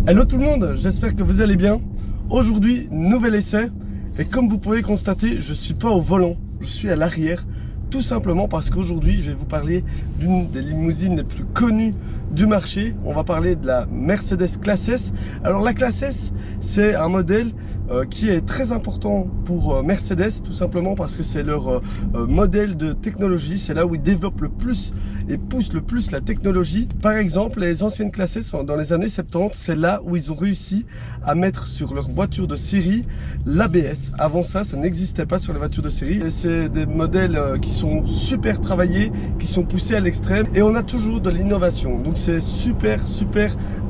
Hello tout le monde, j'espère que vous allez bien. Aujourd'hui, nouvel essai. Et comme vous pouvez constater, je ne suis pas au volant, je suis à l'arrière. Tout simplement parce qu'aujourd'hui, je vais vous parler d'une des limousines les plus connues du marché. On va parler de la Mercedes Classe S. Alors la Classe S, c'est un modèle qui est très important pour Mercedes, tout simplement parce que c'est leur modèle de technologie. C'est là où ils développent le plus et poussent le plus la technologie. Par exemple, les anciennes Classe S dans les années 70, c'est là où ils ont réussi à mettre sur leur voiture de série l'ABS. Avant ça, ça n'existait pas sur les voitures de série. C'est des modèles qui sont super travaillés, qui sont poussés à l'extrême, et on a toujours de l'innovation. Donc c'est super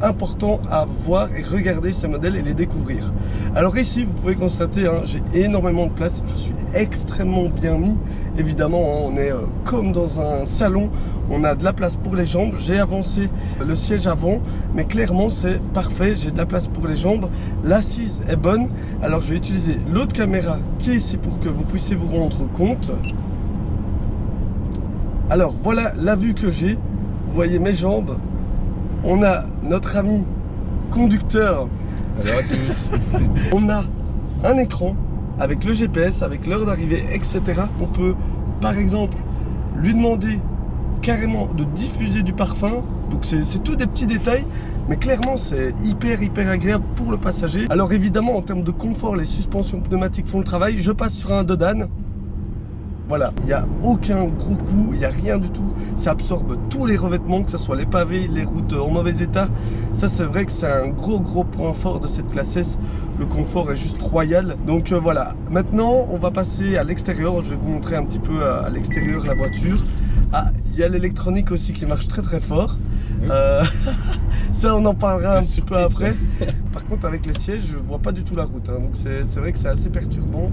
important à voir et regarder ces modèles et les découvrir. Alors ici, vous pouvez constater, j'ai énormément de place, je suis extrêmement bien mis. Évidemment, on est comme dans un salon, on a de la place pour les jambes. J'ai avancé le siège avant, mais clairement c'est parfait, j'ai de la place pour les jambes. L'assise est bonne. Alors je vais utiliser l'autre caméra qui est ici pour que vous puissiez vous rendre compte. Alors voilà la vue que j'ai, vous voyez mes jambes. On a notre ami conducteur. Alors à tous. On a un écran avec le GPS, avec l'heure d'arrivée, etc. On peut par exemple lui demander carrément de diffuser du parfum. Donc c'est tout des petits détails, mais clairement c'est hyper agréable pour le passager. Alors évidemment, en termes de confort, les suspensions pneumatiques font le travail. Je passe sur un Dodan. Voilà, il n'y a aucun gros coup, il n'y a rien du tout. Ça absorbe tous les revêtements, que ce soit les pavés, les routes en mauvais état. Ça, c'est vrai que c'est un gros point fort de cette Classe S. Le confort est juste royal. Donc voilà, maintenant on va passer à l'extérieur. Je vais vous montrer un petit peu à l'extérieur la voiture. Ah, il y a l'électronique aussi qui marche très fort. Ça, on en parlera un petit peu après. Par contre, avec les sièges, je vois pas du tout la route. Donc c'est vrai que c'est assez perturbant.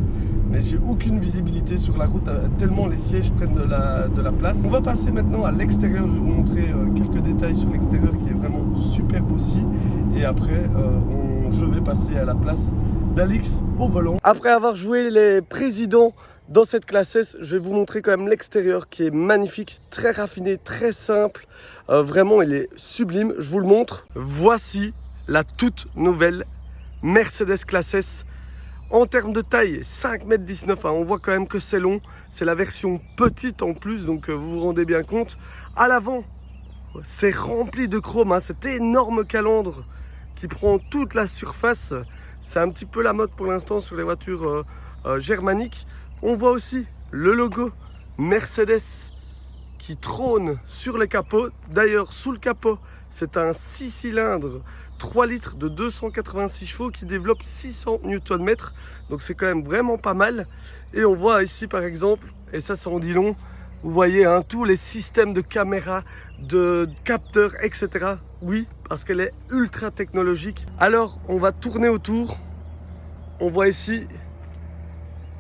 Mais j'ai aucune visibilité sur la route tellement les sièges prennent de la place. On va passer maintenant à l'extérieur. Je vais vous montrer quelques détails sur l'extérieur qui est vraiment superbe aussi. Et après, je vais passer à la place d'Alix au volant. Après avoir joué les présidents dans cette Classe S, je vais vous montrer quand même l'extérieur qui est magnifique, très raffiné, très simple. Vraiment, il est sublime. Je vous le montre. Voici la toute nouvelle Mercedes Classe S. En termes de taille, 5,19 m. On voit quand même que c'est long. C'est la version petite en plus, donc vous vous rendez bien compte. À l'avant, c'est rempli de chrome. Cet énorme calandre qui prend toute la surface. C'est un petit peu la mode pour l'instant sur les voitures germaniques. On voit aussi le logo Mercedes qui trône sur le capot. D'ailleurs, sous le capot, c'est un 6 cylindres 3 litres de 286 chevaux qui développe 600 Nm. Donc c'est quand même vraiment pas mal. Et on voit ici par exemple, et ça en dit long, vous voyez tous les systèmes de caméras, de capteurs, etc. Oui, parce qu'elle est ultra technologique. Alors on va tourner autour. On voit ici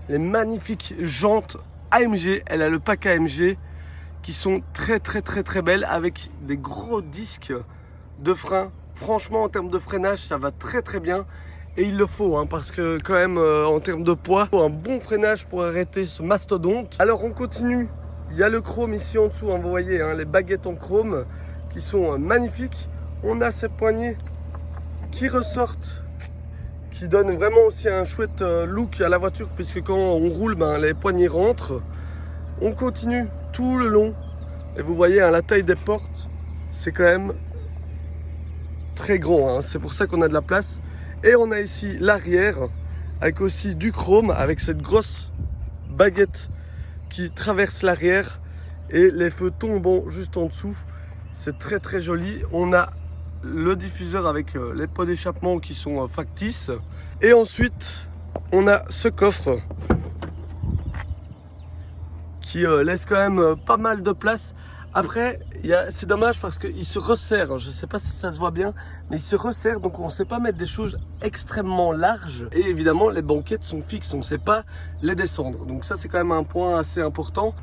les magnifiques jantes AMG. Elle a le pack AMG qui sont très belles avec des gros disques de frein. Franchement, en termes de freinage, ça va très bien. Et il le faut, parce que quand même, en termes de poids, il faut un bon freinage pour arrêter ce mastodonte. Alors on continue. Il y a le chrome ici en dessous, vous voyez, les baguettes en chrome qui sont magnifiques. On a ces poignées qui ressortent, qui donnent vraiment aussi un chouette look à la voiture, puisque quand on roule, les poignées rentrent. On continue tout le long. Et vous voyez, la taille des portes, c'est quand même très grand. C'est pour ça qu'on a de la place. Et on a ici l'arrière, avec aussi du chrome, avec cette grosse baguette qui traverse l'arrière. Et les feux tombant juste en dessous. C'est très joli. On a le diffuseur avec les pots d'échappement qui sont factices. Et ensuite, on a ce coffre qui laisse quand même pas mal de place. Après, c'est dommage parce qu'il se resserre. Je ne sais pas si ça se voit bien, mais il se resserre. Donc on ne sait pas mettre des choses extrêmement larges. Et évidemment, les banquettes sont fixes. On ne sait pas les descendre. Donc ça, c'est quand même un point assez important.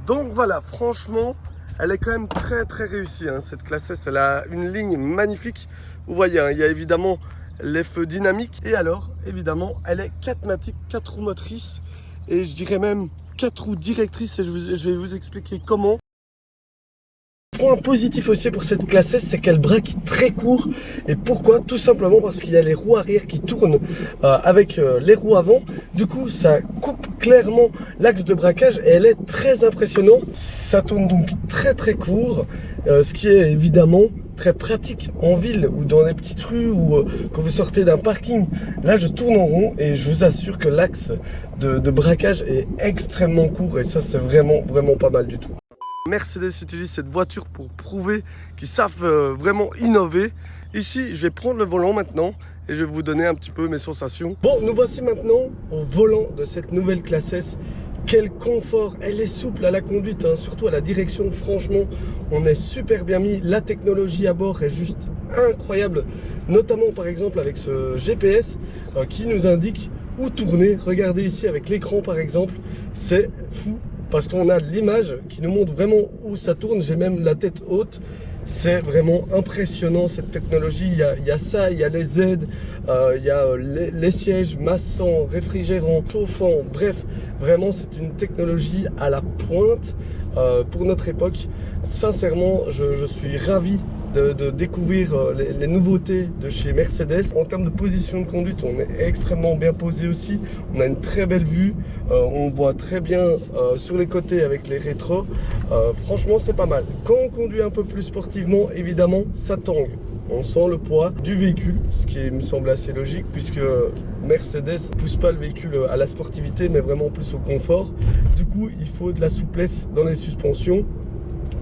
Donc voilà, franchement, elle est quand même très réussie. Cette Classe S, elle a une ligne magnifique. Vous voyez, il y a évidemment les feux dynamiques. Et alors, évidemment, elle est 4matic, 4 roues motrices. Et je dirais même 4 roues directrices. Et je vais vous expliquer comment. Point positif aussi pour cette classe S, c'est qu'elle braque très court. Et pourquoi? Tout simplement parce qu'il y a les roues arrière qui tournent avec les roues avant. Du coup, ça coupe clairement l'axe de braquage et elle est très impressionnante. Ça tourne donc très court, ce qui est évidemment très pratique en ville ou dans les petites rues ou quand vous sortez d'un parking. Là, je tourne en rond et je vous assure que l'axe de braquage est extrêmement court et ça, c'est vraiment pas mal du tout. Mercedes utilise cette voiture pour prouver qu'ils savent vraiment innover. Ici, je vais prendre le volant maintenant et je vais vous donner un petit peu mes sensations. Bon, nous voici maintenant au volant de cette nouvelle classe S. Quel confort, elle est souple à la conduite, hein, surtout à la direction. Franchement, on est super bien mis. La technologie à bord est juste incroyable, notamment par exemple avec ce GPS qui nous indique où tourner. Regardez ici avec l'écran par exemple, c'est fou. Parce qu'on a l'image qui nous montre vraiment où ça tourne. J'ai même la tête haute. C'est vraiment impressionnant cette technologie. Il y a ça, il y a les aides, il y a les sièges massants, réfrigérants, chauffants. Bref, vraiment c'est une technologie à la pointe pour notre époque. Sincèrement, je suis ravi de découvrir les nouveautés de chez Mercedes. En termes de position de conduite, on est extrêmement bien posé aussi. On a une très belle vue, on voit très bien sur les côtés avec les rétros. Franchement, c'est pas mal. Quand on conduit un peu plus sportivement, évidemment, ça tangue. On sent le poids du véhicule, ce qui me semble assez logique puisque Mercedes ne pousse pas le véhicule à la sportivité, mais vraiment plus au confort. Du coup, il faut de la souplesse dans les suspensions,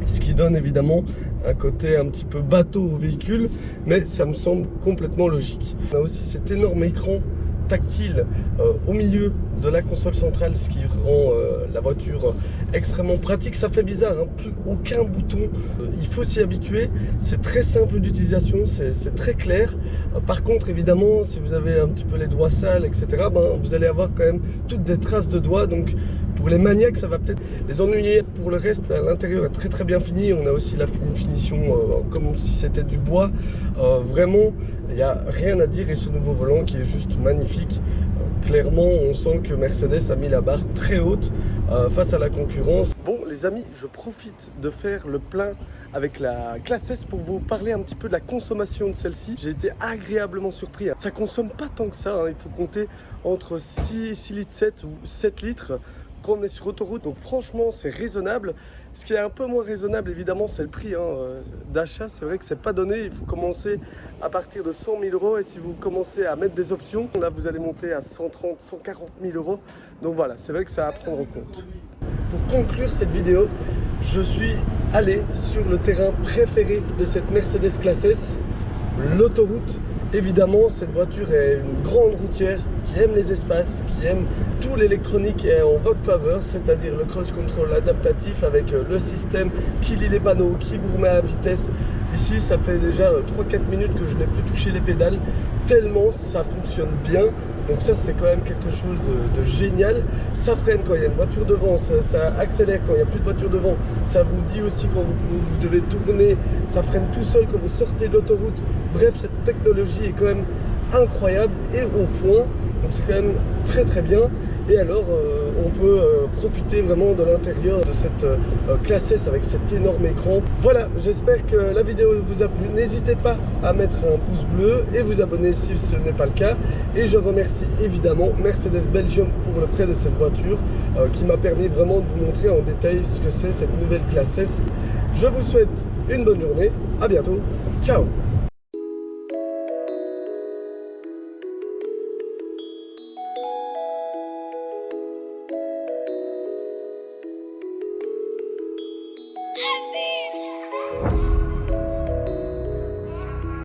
ce qui donne évidemment un côté un petit peu bateau au véhicule, mais ça me semble complètement logique. On a aussi cet énorme écran tactile au milieu de la console centrale, ce qui rend la voiture extrêmement pratique. Ça fait bizarre, hein, plus aucun bouton, il faut s'y habituer. C'est très simple d'utilisation, c'est très clair. Par contre, évidemment, si vous avez un petit peu les doigts sales, etc., vous allez avoir quand même toutes des traces de doigts. Donc pour les maniaques, ça va peut-être les ennuyer. Pour le reste, à l'intérieur est très bien fini. On a aussi une finition comme si c'était du bois. Vraiment, il n'y a rien à dire. Et ce nouveau volant qui est juste magnifique. Clairement, on sent que Mercedes a mis la barre très haute face à la concurrence. Bon, les amis, je profite de faire le plein avec la classe S pour vous parler un petit peu de la consommation de celle-ci. J'ai été agréablement surpris. Ça consomme pas tant que ça, hein. Il faut compter entre 6 litres 7 ou 7 litres quand on est sur autoroute. Donc franchement, c'est raisonnable. Ce qui est un peu moins raisonnable, évidemment, c'est le prix d'achat. C'est vrai que c'est pas donné. Il faut commencer à partir de 100 000 euros. Et si vous commencez à mettre des options, là, vous allez monter à 130, 140 000 euros. Donc voilà, c'est vrai que ça à prendre en compte. Pour conclure cette vidéo, je suis allé sur le terrain préféré de cette Mercedes classe S, l'autoroute. Évidemment, cette voiture est une grande routière qui aime les espaces, qui aime tout l'électronique est en votre faveur, c'est-à-dire le cruise control adaptatif avec le système qui lit les panneaux, qui vous remet à vitesse. Ici, ça fait déjà 3-4 minutes que je n'ai plus touché les pédales, tellement ça fonctionne bien. Donc ça, c'est quand même quelque chose de génial. Ça freine quand il y a une voiture devant, ça accélère quand il n'y a plus de voiture devant. Ça vous dit aussi quand vous devez tourner, ça freine tout seul quand vous sortez de l'autoroute. Bref, cette technologie est quand même incroyable et au point. Donc c'est quand même très bien. Et alors, on peut profiter vraiment de l'intérieur de cette classe S avec cet énorme écran. Voilà, j'espère que la vidéo vous a plu. N'hésitez pas à mettre un pouce bleu et vous abonner si ce n'est pas le cas. Et je remercie évidemment Mercedes Belgium pour le prêt de cette voiture qui m'a permis vraiment de vous montrer en détail ce que c'est cette nouvelle classe S. Je vous souhaite une bonne journée, à bientôt, ciao!